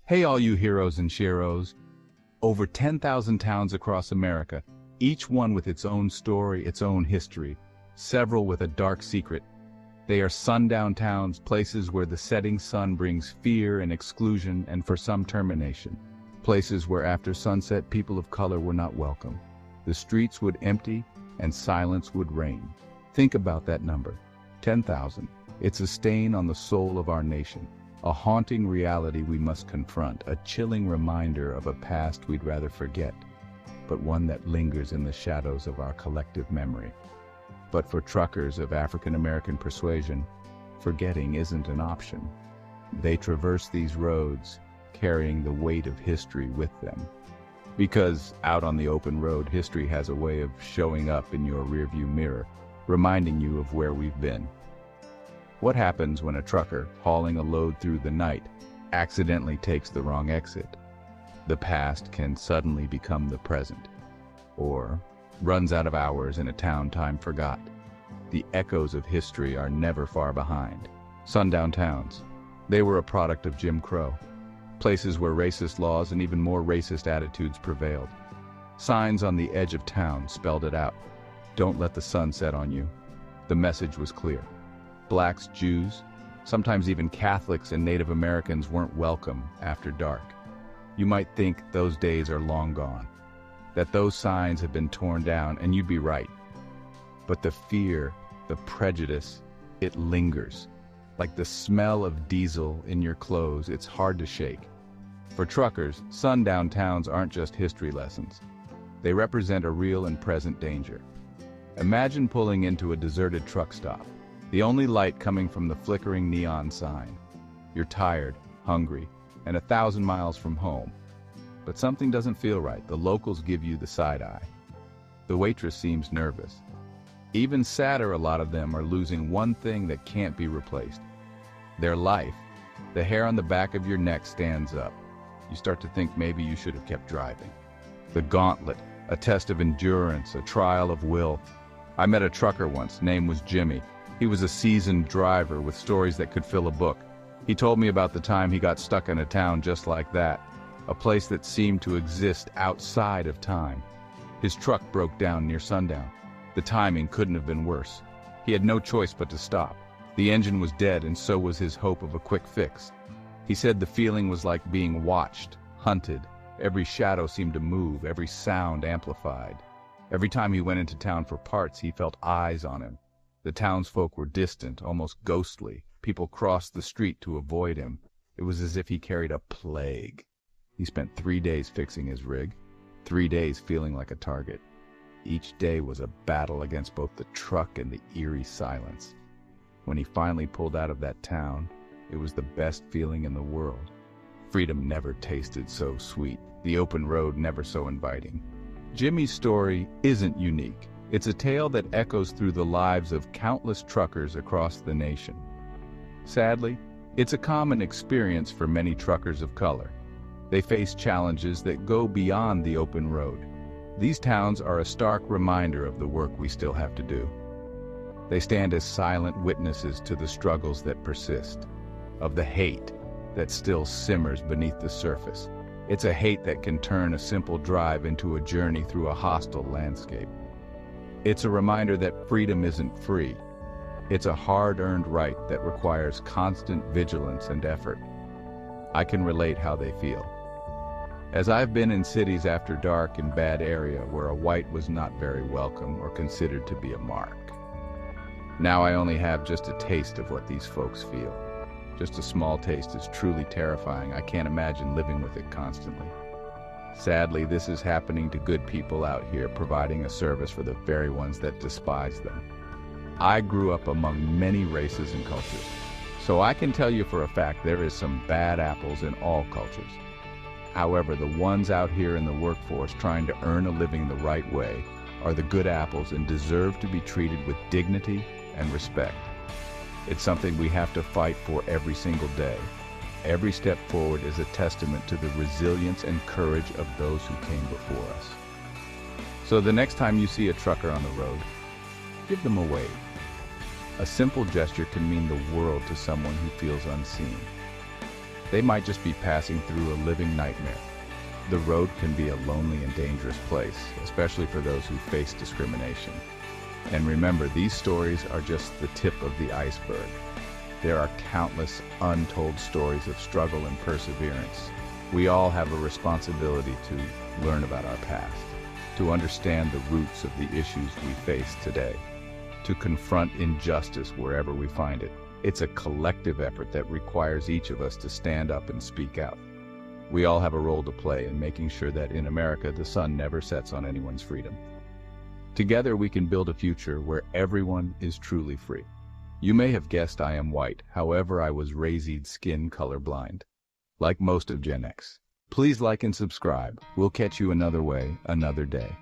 Hey all you heroes and sheroes. Over 10,000 towns across America, each one with its own story, its own history, several with a dark secret. They are sundown towns, places where the setting sun brings fear and exclusion and for some termination. Places where after sunset people of color were not welcome. The streets would empty and silence would reign. Think about that number, 10,000. It's a stain on the soul of our nation. A haunting reality we must confront, a chilling reminder of a past we'd rather forget, but one that lingers in the shadows of our collective memory. But for truckers of African American persuasion, forgetting isn't an option. They traverse these roads, carrying the weight of history with them. Because out on the open road, history has a way of showing up in your rearview mirror, reminding you of where we've been. What happens when a trucker, hauling a load through the night, accidentally takes the wrong exit? The past can suddenly become the present, or runs out of hours in a town time forgot. The echoes of history are never far behind. Sundown Towns. They were a product of Jim Crow. Places where racist laws and even more racist attitudes prevailed. Signs on the edge of town spelled it out. Don't let the sun set on you. The message was clear. Blacks, Jews, sometimes even Catholics and Native Americans weren't welcome after dark. You might think those days are long gone, that those signs have been torn down, and you'd be right. But the fear, the prejudice, it lingers. Like the smell of diesel in your clothes, it's hard to shake. For truckers, sundown towns aren't just history lessons. They represent a real and present danger. Imagine pulling into a deserted truck stop. The only light coming from the flickering neon sign. You're tired, hungry, and 1,000 miles from home. But something doesn't feel right. The locals give you the side eye. The waitress seems nervous. Even sadder, a lot of them are losing one thing that can't be replaced. Their life. The hair on the back of your neck stands up. You start to think maybe you should have kept driving. The gauntlet, a test of endurance, a trial of will. I met a trucker once, name was Jimmy. He was a seasoned driver with stories that could fill a book. He told me about the time he got stuck in a town just like that, a place that seemed to exist outside of time. His truck broke down near sundown. The timing couldn't have been worse. He had no choice but to stop. The engine was dead, and so was his hope of a quick fix. He said the feeling was like being watched, hunted. Every shadow seemed to move, every sound amplified. Every time he went into town for parts, he felt eyes on him. The townsfolk were distant, almost ghostly. People crossed the street to avoid him. It was as if he carried a plague. He spent 3 days fixing his rig, 3 days feeling like a target. Each day was a battle against both the truck and the eerie silence. When he finally pulled out of that town, it was the best feeling in the world. Freedom never tasted so sweet, the open road never so inviting. Jimmy's story isn't unique. It's a tale that echoes through the lives of countless truckers across the nation. Sadly, it's a common experience for many truckers of color. They face challenges that go beyond the open road. These towns are a stark reminder of the work we still have to do. They stand as silent witnesses to the struggles that persist, of the hate that still simmers beneath the surface. It's a hate that can turn a simple drive into a journey through a hostile landscape. It's a reminder that freedom isn't free. It's a hard-earned right that requires constant vigilance and effort. I can relate how they feel. As I've been in cities after dark in bad area where a white was not very welcome or considered to be a mark. Now I only have just a taste of what these folks feel. Just a small taste is truly terrifying. I can't imagine living with it constantly. Sadly, this is happening to good people out here, providing a service for the very ones that despise them. I grew up among many races and cultures, so I can tell you for a fact there is some bad apples in all cultures. However, the ones out here in the workforce trying to earn a living the right way are the good apples and deserve to be treated with dignity and respect. It's something we have to fight for every single day. Every step forward is a testament to the resilience and courage of those who came before us. So the next time you see a trucker on the road, give them a wave. A simple gesture can mean the world to someone who feels unseen. They might just be passing through a living nightmare. The road can be a lonely and dangerous place, especially for those who face discrimination. And remember, these stories are just the tip of the iceberg. There are countless untold stories of struggle and perseverance. We all have a responsibility to learn about our past, to understand the roots of the issues we face today, to confront injustice wherever we find it. It's a collective effort that requires each of us to stand up and speak out. We all have a role to play in making sure that in America the sun never sets on anyone's freedom. Together we can build a future where everyone is truly free. You may have guessed I am white, however I was raised skin colorblind. Like most of Gen X. Please like and subscribe. We'll catch you another way, another day.